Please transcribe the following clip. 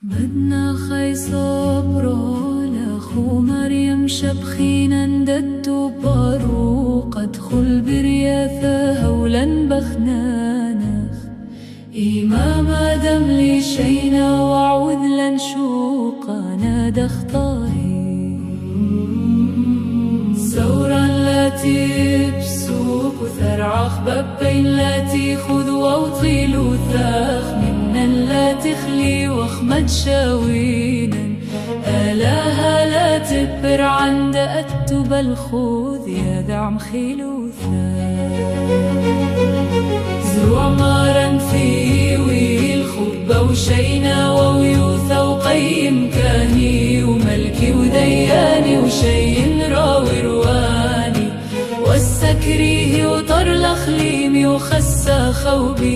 بدنا خي صبرا لأخو مريم شبخينا نددو بارو قدخل برياثة هولا بخنانخ إمام آدم لشينا وعوذ لنشوقنا دختاري زورا لا تبسوك وثرعخ ببين لا تيخذ وطيل ثاخ منا لا تخلي وخمد شاوينا آلاها لا تبر عند أتب الخوذ يا دعم خلوثا زروع مارا في ويل خبة وشينا وويوثا وقيم كاني وملكي ودياني وشين راوي رواني والسكريه وطر لخليمي وخسا خوبي